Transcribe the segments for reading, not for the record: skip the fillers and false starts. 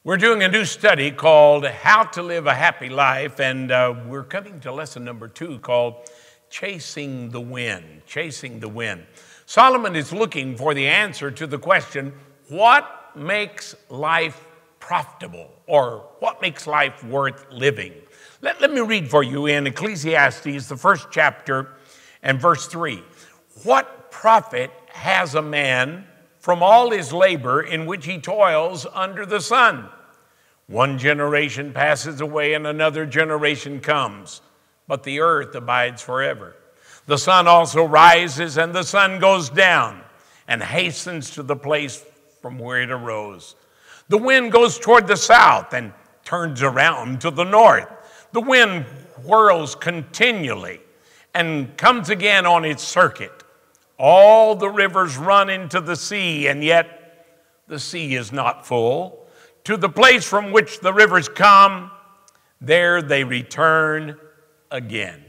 We're doing a new study called How to Live a Happy Life, and we're coming to lesson number 2 called Chasing the Wind. Chasing the Wind. Solomon is looking for the answer to the question, what makes life profitable, or what makes life worth living? Let me read for you in Ecclesiastes, the 1st chapter and verse 3. What profit has a man from all his labor in which he toils under the sun? One generation passes away and another generation comes, but the earth abides forever. The sun also rises and the sun goes down and hastens to the place from where it arose. The wind goes toward the south and turns around to the north. The wind whirls continually and comes again on its circuit. All the rivers run into the sea, and yet the sea is not full. To the place from which the rivers come, there they return again.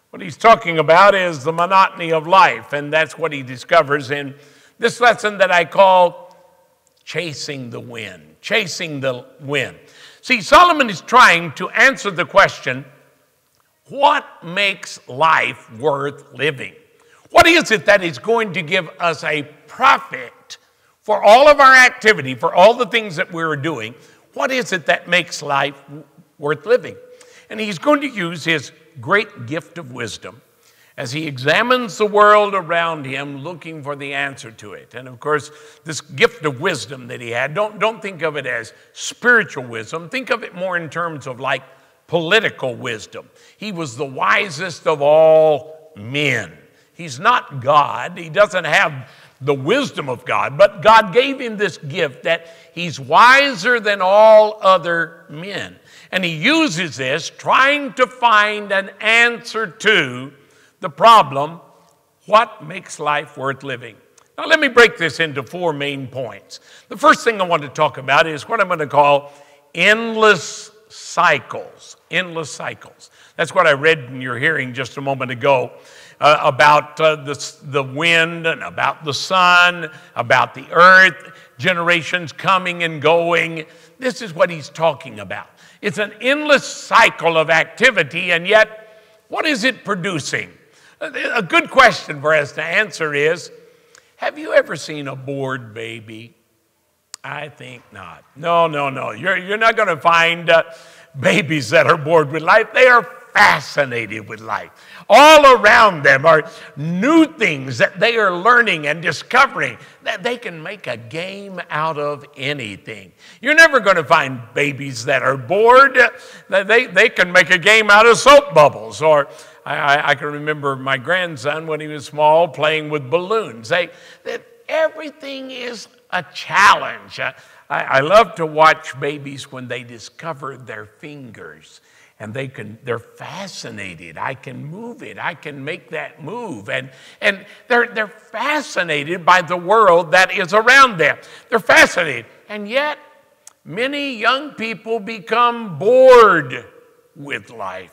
What he's talking about is the monotony of life, and that's what he discovers in this lesson that I call Chasing the Wind. Chasing the Wind. See, Solomon is trying to answer the question, what makes life worth living? What is it that is going to give us a profit for all of our activity, for all the things that we're doing? What is it that makes life worth living? And he's going to use his great gift of wisdom as he examines the world around him, looking for the answer to it. And of course, this gift of wisdom that he had, don't think of it as spiritual wisdom. Think of it more in terms of like political wisdom. He was the wisest of all men. He's not God. He doesn't have the wisdom of God, but God gave him this gift that he's wiser than all other men. And he uses this trying to find an answer to the problem, what makes life worth living? Now let me break this into 4 main points. The first thing I want to talk about is what I'm going to call endless cycles. Endless cycles. That's what I read in your hearing just a moment ago. About the wind and about the sun, about the earth, generations coming and going. This is what he's talking about. It's an endless cycle of activity, and yet, what is it producing? A good question for us to answer is, have you ever seen a bored baby? I think not. No. You're not going to find babies that are bored with life. They are fascinated with life. All around them are new things that they are learning and discovering, that they can make a game out of anything. You're never going to find babies that are bored. They can make a game out of soap bubbles. Or I can remember my grandson when he was small playing with balloons. Everything is a challenge. I love to watch babies when they discover their fingers. And they're fascinated. I can move it. I can make that move. And they're fascinated by the world that is around them. They're fascinated. And yet, many young people become bored with life.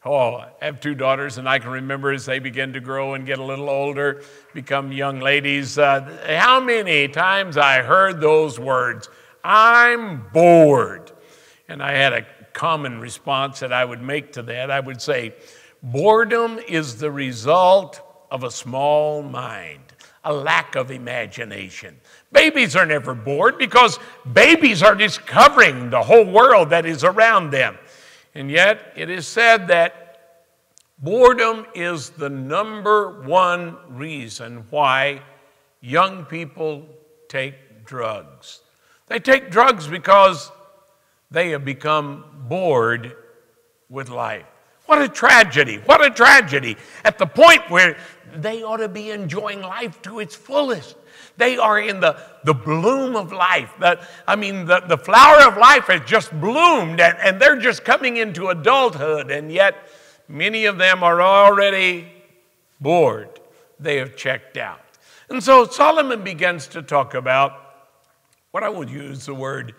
Oh, I have 2 daughters, and I can remember as they begin to grow and get a little older, become young ladies, how many times I heard those words, I'm bored. And I had a common response that I would make to that. I would say, boredom is the result of a small mind, a lack of imagination. Babies are never bored because babies are discovering the whole world that is around them. And yet it is said that boredom is the number 1 reason why young people take drugs. They take drugs because they have become bored with life. What a tragedy. What a tragedy. At the point where they ought to be enjoying life to its fullest. They are in the bloom of life. The flower of life has just bloomed, and they're just coming into adulthood, and yet many of them are already bored. They have checked out. And so Solomon begins to talk about what I would use the word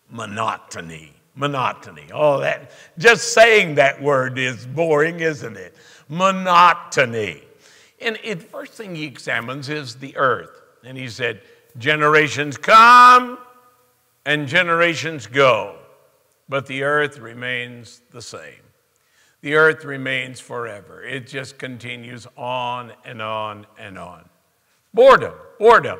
monotony. Monotony. Oh, just saying that word is boring, isn't it? Monotony. And the first thing he examines is the earth. And he said, generations come and generations go, but the earth remains the same. The earth remains forever. It just continues on and on and on. Boredom, boredom.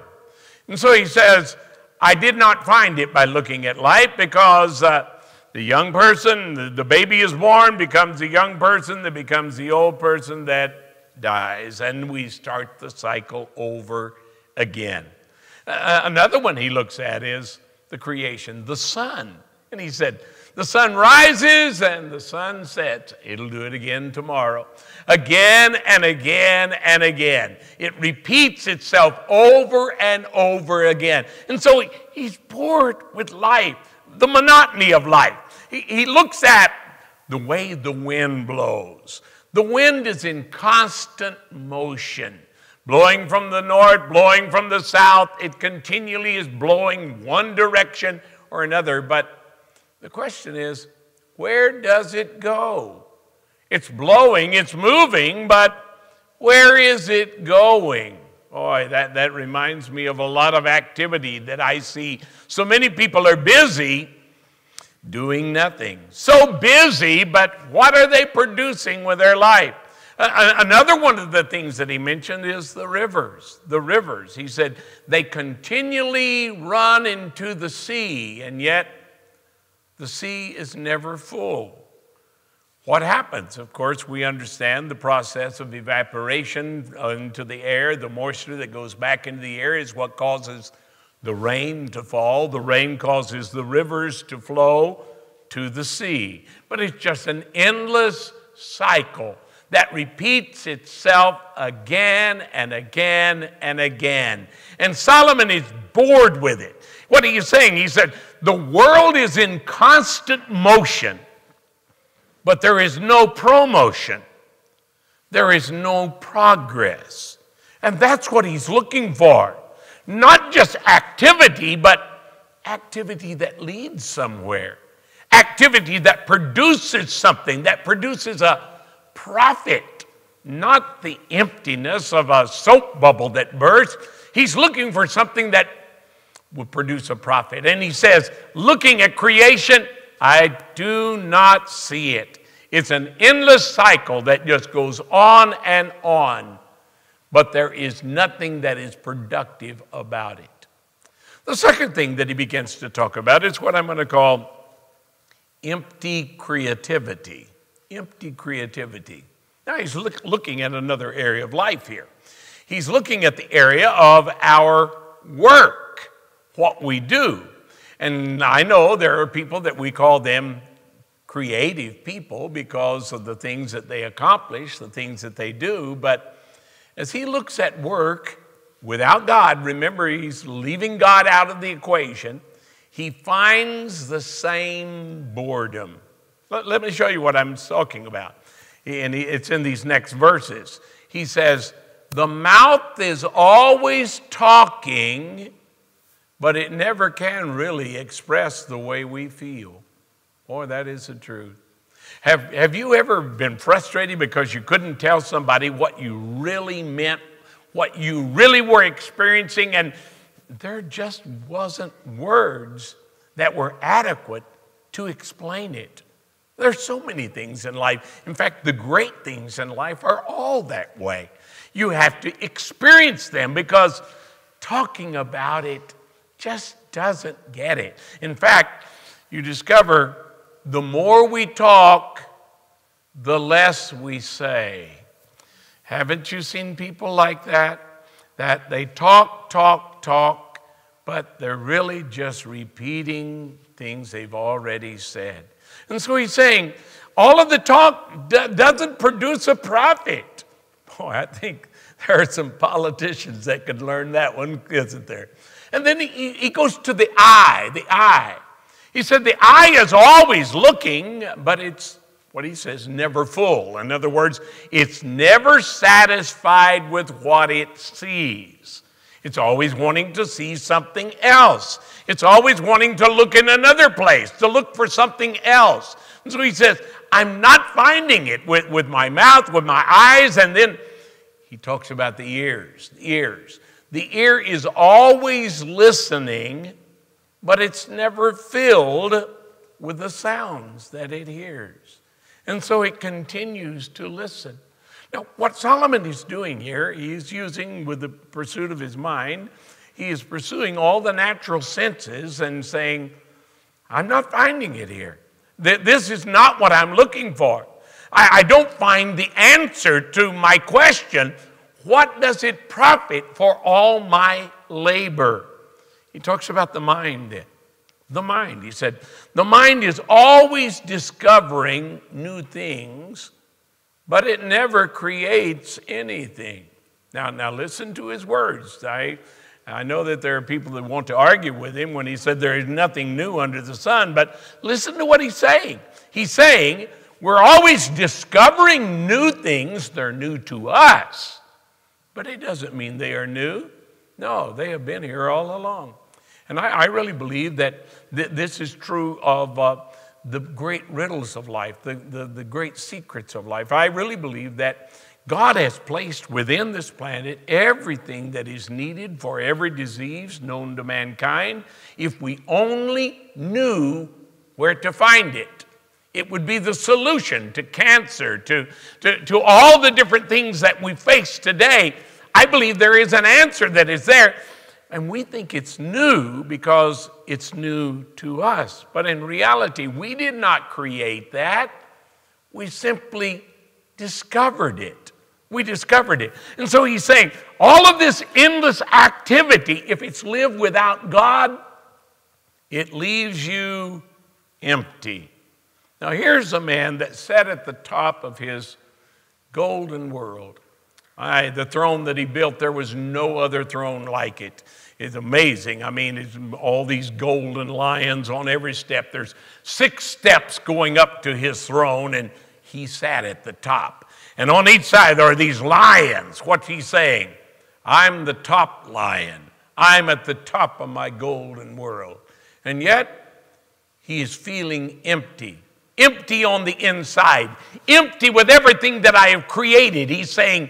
And so he says, I did not find it by looking at life, because the young person, the baby is born, becomes a young person, that becomes the old person that dies, and we start the cycle over again. Another one he looks at is the creation, the sun. And he said, the sun rises and the sun sets. It'll do it again tomorrow. Again and again and again. It repeats itself over and over again. And so he's bored with life, the monotony of life. He looks at the way the wind blows. The wind is in constant motion, blowing from the north, blowing from the south. It continually is blowing one direction or another. But the question is, where does it go? It's blowing, it's moving, but where is it going? Boy, that reminds me of a lot of activity that I see. So many people are busy doing nothing. So busy, but what are they producing with their life? Another one of the things that he mentioned is the rivers. The rivers. He said, they continually run into the sea, and yet the sea is never full. What happens? Of course, we understand the process of evaporation into the air. The moisture that goes back into the air is what causes the rain to fall. The rain causes the rivers to flow to the sea. But it's just an endless cycle that repeats itself again and again and again. And Solomon is bored with it. What are you saying? He said, the world is in constant motion, but there is no promotion. There is no progress. And that's what he's looking for. Not just activity, but activity that leads somewhere. Activity that produces something, that produces a profit, not the emptiness of a soap bubble that bursts. He's looking for something that will produce a profit. And he says, looking at creation, I do not see it. It's an endless cycle that just goes on and on, but there is nothing that is productive about it. The second thing that he begins to talk about is what I'm going to call empty creativity. Empty creativity. Now he's looking at another area of life here. He's looking at the area of our work, what we do. And I know there are people that we call them creative people because of the things that they accomplish, the things that they do. But as he looks at work without God, remember he's leaving God out of the equation, he finds the same boredom. Let me show you what I'm talking about. And it's in these next verses. He says, the mouth is always talking, but it never can really express the way we feel. Boy, that is the truth. Have you ever been frustrated because you couldn't tell somebody what you really meant, what you really were experiencing, and there just wasn't words that were adequate to explain it? There's so many things in life. In fact, the great things in life are all that way. You have to experience them because talking about it just doesn't get it. In fact, you discover the more we talk, the less we say. Haven't you seen people like that? That they talk, but they're really just repeating things they've already said. And so he's saying, all of the talk doesn't produce a profit. Boy, I think there are some politicians that could learn that one, isn't there? And then he goes to the eye, the eye. He said the eye is always looking, but it's, what he says, never full. In other words, it's never satisfied with what it sees. It's always wanting to see something else. It's always wanting to look in another place, to look for something else. And so he says, I'm not finding it with my mouth, with my eyes. And then he talks about the ears. The ear is always listening, but it's never filled with the sounds that it hears. And so it continues to listen. Now, what Solomon is doing here, he's using with the pursuit of his mind, he is pursuing all the natural senses and saying, I'm not finding it here. This is not what I'm looking for. I don't find the answer to my question, what does it profit for all my labor? He talks about the mind then. The mind, he said, the mind is always discovering new things, but it never creates anything. Now listen to his words. I know that there are people that want to argue with him when he said there is nothing new under the sun, but listen to what he's saying. He's saying we're always discovering new things. They're new to us, but it doesn't mean they are new. No, they have been here all along. And I really believe that this is true of the great riddles of life, the great secrets of life. I really believe that God has placed within this planet everything that is needed for every disease known to mankind. If we only knew where to find it, it would be the solution to cancer, to all the different things that we face today. I believe there is an answer that is there. And we think it's new because it's new to us. But in reality, we did not create that. We simply discovered it. We discovered it. And so he's saying, all of this endless activity, if it's lived without God, it leaves you empty. Now here's a man that sat at the top of his golden world. The throne that he built, there was no other throne like it. It's amazing. I mean, it's all these golden lions on every step. There's 6 steps going up to his throne, and he sat at the top. And on each side there are these lions. What's he saying? I'm the top lion. I'm at the top of my golden world. And yet, he is feeling empty. Empty on the inside. Empty with everything that I have created. He's saying,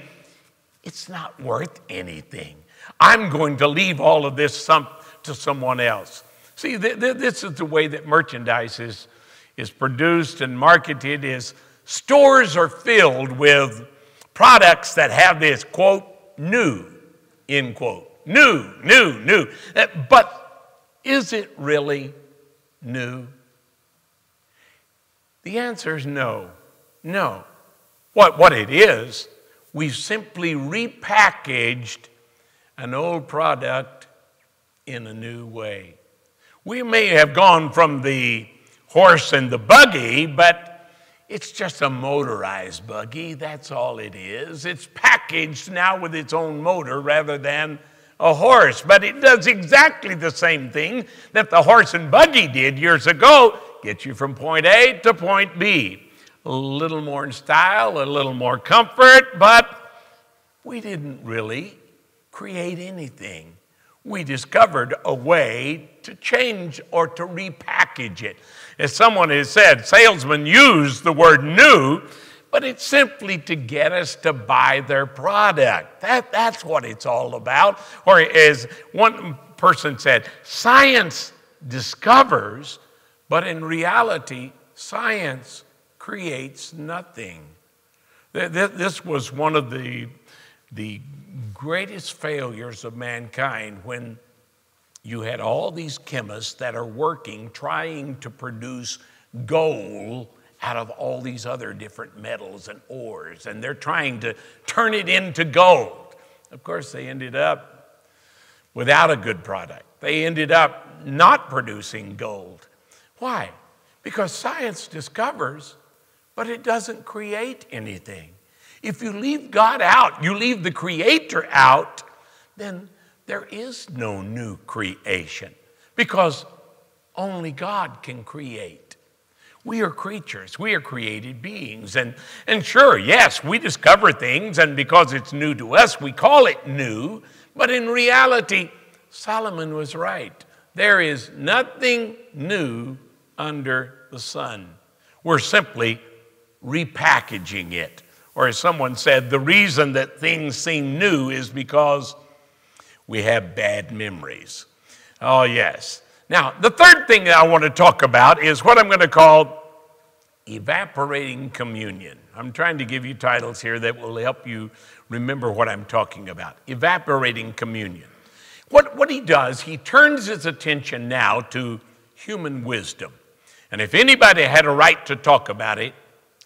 it's not worth anything. I'm going to leave all of this to someone else. See, this is the way that merchandise is produced and marketed. Is stores are filled with products that have this, quote, new, end quote. New. But is it really new? The answer is no. No. What it is, we've simply repackaged an old product in a new way. We may have gone from the horse and the buggy, but it's just a motorized buggy. That's all it is. It's packaged now with its own motor rather than a horse. But it does exactly the same thing that the horse and buggy did years ago. Get you from point A to point B. A little more in style, a little more comfort, but we didn't really create anything. We discovered a way to change or to repackage it. As someone has said, salesmen use the word new, but it's simply to get us to buy their product. That's what it's all about. Or as one person said, science discovers, but in reality, science creates nothing. This was one of the greatest failures of mankind, when you had all these chemists that are working, trying to produce gold out of all these other different metals and ores, and they're trying to turn it into gold. Of course, they ended up without a good product. They ended up not producing gold. Why? Because science discovers, but it doesn't create anything. If you leave God out, you leave the Creator out, then there is no new creation, because only God can create. We are creatures. We are created beings. And sure, yes, we discover things, and because it's new to us, we call it new. But in reality, Solomon was right. There is nothing new under the sun. We're simply repackaging it. Or as someone said, the reason that things seem new is because we have bad memories. Oh, yes. Now, the third thing that I want to talk about is what I'm going to call evaporating communion. I'm trying to give you titles here that will help you remember what I'm talking about. Evaporating communion. What he does, he turns his attention now to human wisdom. And if anybody had a right to talk about it,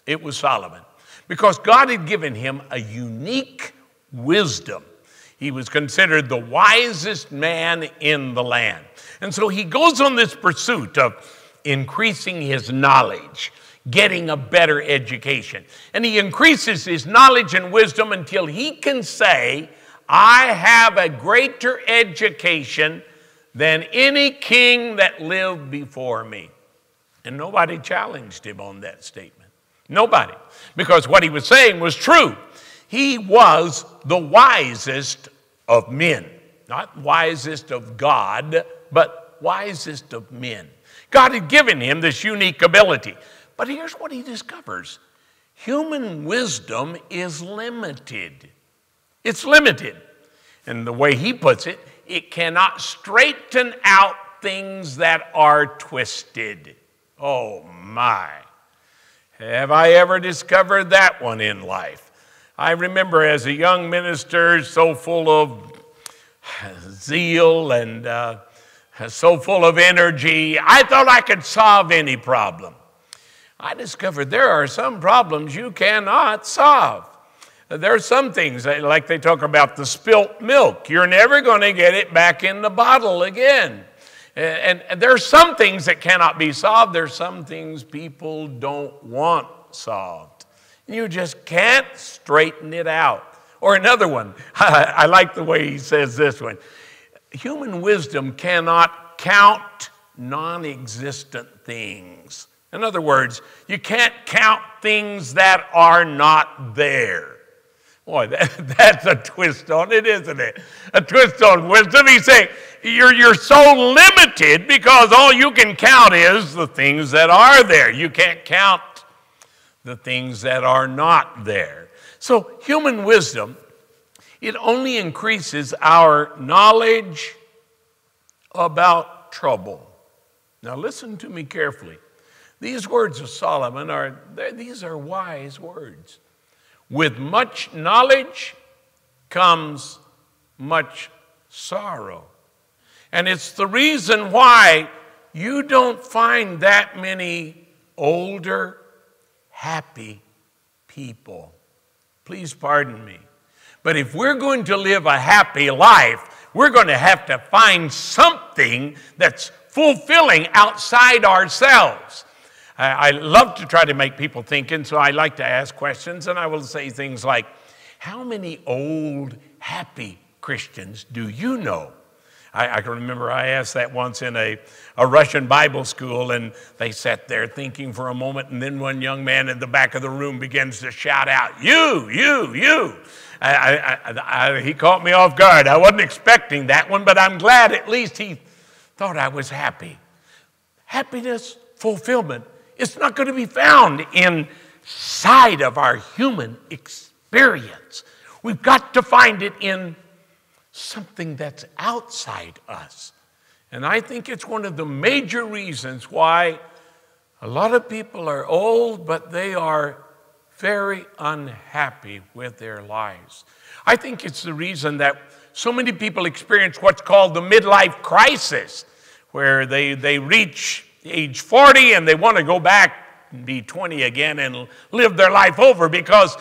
it was Solomon. Because God had given him a unique wisdom. He was considered the wisest man in the land. And so he goes on this pursuit of increasing his knowledge, getting a better education. And he increases his knowledge and wisdom until he can say, I have a greater education than any king that lived before me. And nobody challenged him on that statement. Nobody. Because what he was saying was true. He was the wisest of men. Not wisest of God, but wisest of men. God had given him this unique ability. But here's what he discovers. Human wisdom is limited. It's limited. And the way he puts it, it cannot straighten out things that are twisted. Oh my. Have I ever discovered that one in life? I remember as a young minister, so full of zeal and so full of energy, I thought I could solve any problem. I discovered there are some problems you cannot solve. There are some things, like they talk about the spilt milk. You're never going to get it back in the bottle again. And there are some things that cannot be solved. There are some things people don't want solved. You just can't straighten it out. Or another one, I like the way he says this one. Human wisdom cannot count non-existent things. In other words, you can't count things that are not there. Boy, that's a twist on it, isn't it? A twist on wisdom. He's saying you're so limited because all you can count is the things that are there. You can't count the things that are not there. So human wisdom, it only increases our knowledge about trouble. Now listen to me carefully. These words of Solomon these are wise words. With much knowledge comes much sorrow. And it's the reason why you don't find that many older, happy people. Please pardon me. But if we're going to live a happy life, we're going to have to find something that's fulfilling outside ourselves. I love to try to make people think, and so I like to ask questions, and I will say things like, how many old, happy Christians do you know? I can remember I asked that once in a Russian Bible school, and they sat there thinking for a moment, and then one young man in the back of the room begins to shout out, you. He caught me off guard. I wasn't expecting that one, but I'm glad at least he thought I was happy. Happiness, fulfillment, it's not going to be found inside of our human experience. We've got to find it in something that's outside us. And I think it's one of the major reasons why a lot of people are old, but they are very unhappy with their lives. I think it's the reason that so many people experience what's called the midlife crisis, where they reach age 40 and they want to go back and be 20 again and live their life over because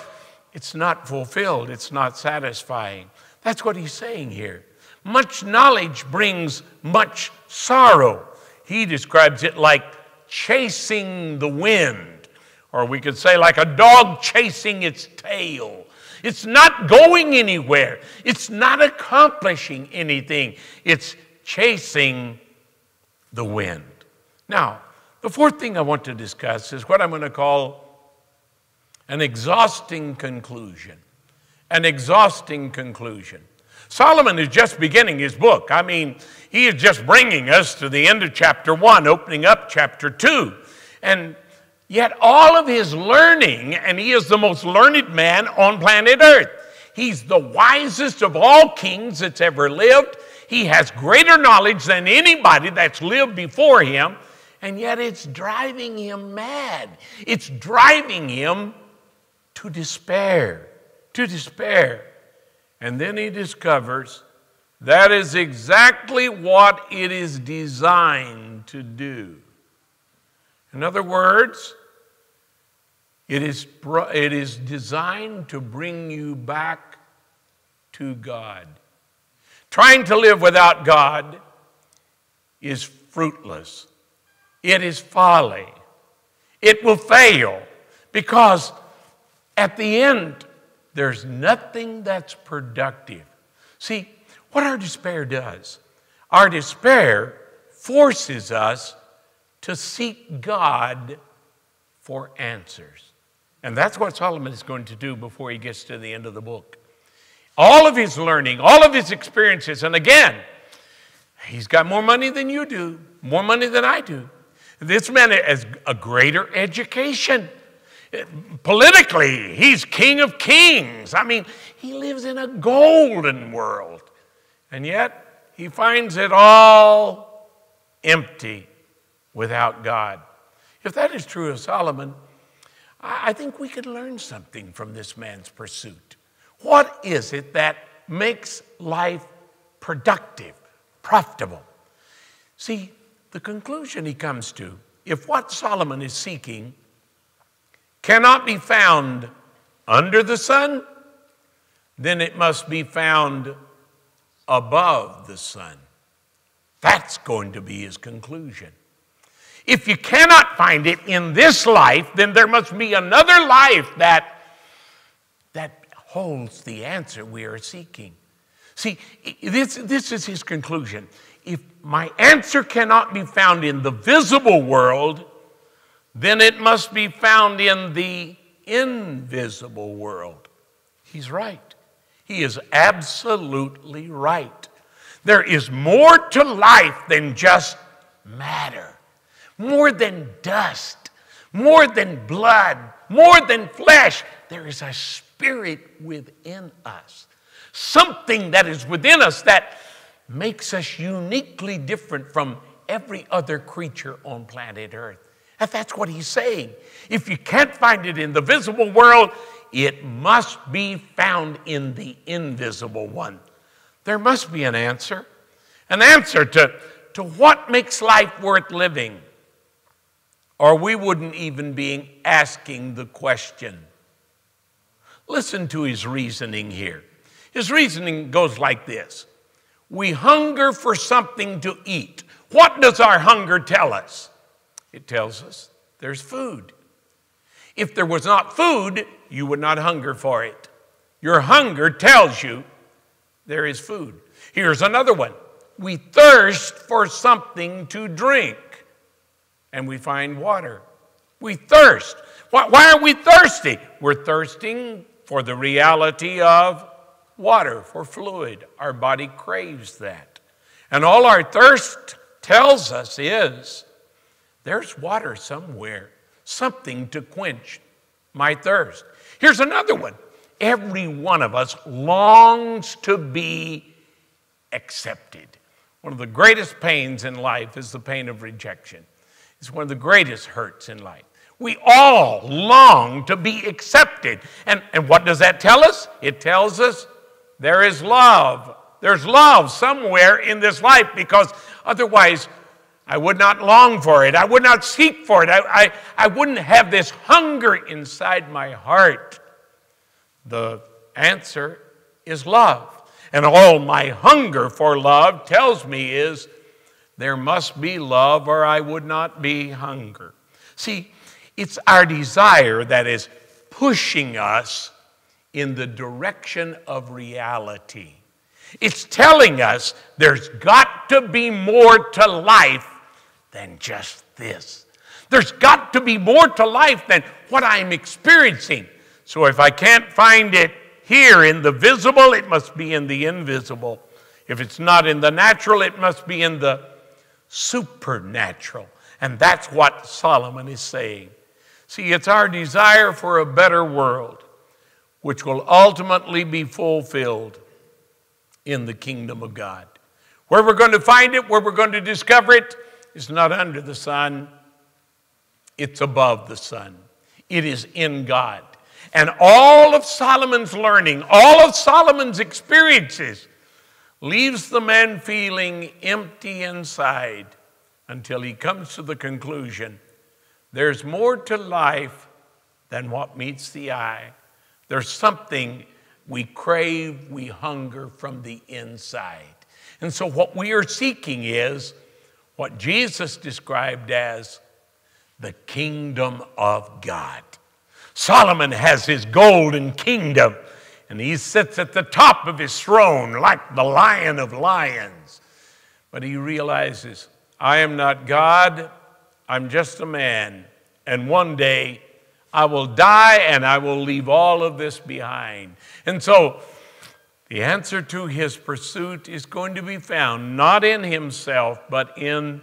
it's not fulfilled, it's not satisfying. That's what he's saying here. Much knowledge brings much sorrow. He describes it like chasing the wind, or we could say like a dog chasing its tail. It's not going anywhere. It's not accomplishing anything. It's chasing the wind. Now, the fourth thing I want to discuss is what I'm going to call an exhausting conclusion. An exhausting conclusion. Solomon is just beginning his book. I mean, he is just bringing us to the end of chapter 1, opening up chapter 2. And yet all of his learning, and he is the most learned man on planet Earth. He's the wisest of all kings that's ever lived. He has greater knowledge than anybody that's lived before him, and yet it's driving him mad. It's driving him to despair, to despair. And then he discovers that is exactly what it is designed to do. In other words, it is designed to bring you back to God. Trying to live without God is fruitless. It is folly. It will fail because at the end, there's nothing that's productive. See, what our despair does, our despair forces us to seek God for answers. And that's what Solomon is going to do before he gets to the end of the book. All of his learning, all of his experiences, and again, he's got more money than you do, more money than I do. This man has a greater education. Politically, he's king of kings. I mean, he lives in a golden world. And yet, he finds it all empty without God. If that is true of Solomon, I think we could learn something from this man's pursuit. What is it that makes life productive, profitable? See, the conclusion he comes to, if what Solomon is seeking cannot be found under the sun, then it must be found above the sun. That's going to be his conclusion. If you cannot find it in this life, then there must be another life that holds the answer we are seeking. See, this is his conclusion. If my answer cannot be found in the visible world, then it must be found in the invisible world. He's right. He is absolutely right. There is more to life than just matter, more than dust, more than blood, more than flesh. There is a spirit within us, something that is within us that makes us uniquely different from every other creature on planet Earth. And that's what he's saying. If you can't find it in the visible world, it must be found in the invisible one. There must be an answer to what makes life worth living, or we wouldn't even be asking the question. Listen to his reasoning here. His reasoning goes like this. We hunger for something to eat. What does our hunger tell us? It tells us there's food. If there was not food, you would not hunger for it. Your hunger tells you there is food. Here's another one. We thirst for something to drink, and we find water. We thirst. Why are we thirsty? We're thirsting for the reality of water, for fluid. Our body craves that. And all our thirst tells us is there's water somewhere, something to quench my thirst. Here's another one. Every one of us longs to be accepted. One of the greatest pains in life is the pain of rejection. It's one of the greatest hurts in life. We all long to be accepted. And what does that tell us? It tells us there is love. There's love somewhere in this life, because otherwise I would not long for it. I would not seek for it. I wouldn't have this hunger inside my heart. The answer is love. And all my hunger for love tells me is there must be love or I would not be hunger. See, it's our desire that is pushing us in the direction of reality. It's telling us there's got to be more to life than just this. There's got to be more to life than what I'm experiencing. So if I can't find it here in the visible, it must be in the invisible. If it's not in the natural, it must be in the supernatural. And that's what Solomon is saying. See, it's our desire for a better world, which will ultimately be fulfilled in the kingdom of God. Where we're going to find it, where we're going to discover it, is not under the sun. It's above the sun. It is in God. And all of Solomon's learning, all of Solomon's experiences, leaves the man feeling empty inside until he comes to the conclusion, there's more to life than what meets the eye. There's something we crave, we hunger from the inside. And so what we are seeking is what Jesus described as the kingdom of God. Solomon has his golden kingdom, and he sits at the top of his throne like the Lion of lions. But he realizes, I am not God, I'm just a man, and one day I will die and I will leave all of this behind. And so the answer to his pursuit is going to be found not in himself, but in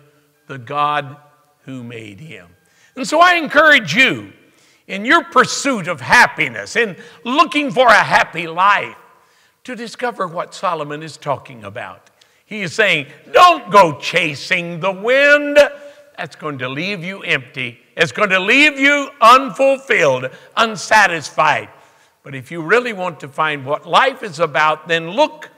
the God who made him. And so I encourage you, in your pursuit of happiness, in looking for a happy life, to discover what Solomon is talking about. He is saying, don't go chasing the wind. That's going to leave you empty. It's going to leave you unfulfilled, unsatisfied. But if you really want to find what life is about, then look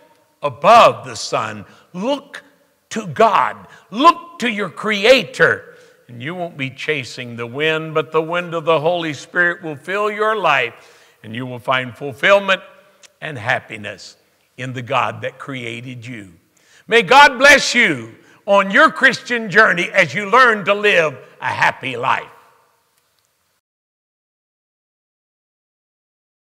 above the sun. Look to God. Look to your Creator. And you won't be chasing the wind, but the wind of the Holy Spirit will fill your life, and you will find fulfillment and happiness in the God that created you. May God bless you on your Christian journey as you learn to live a happy life.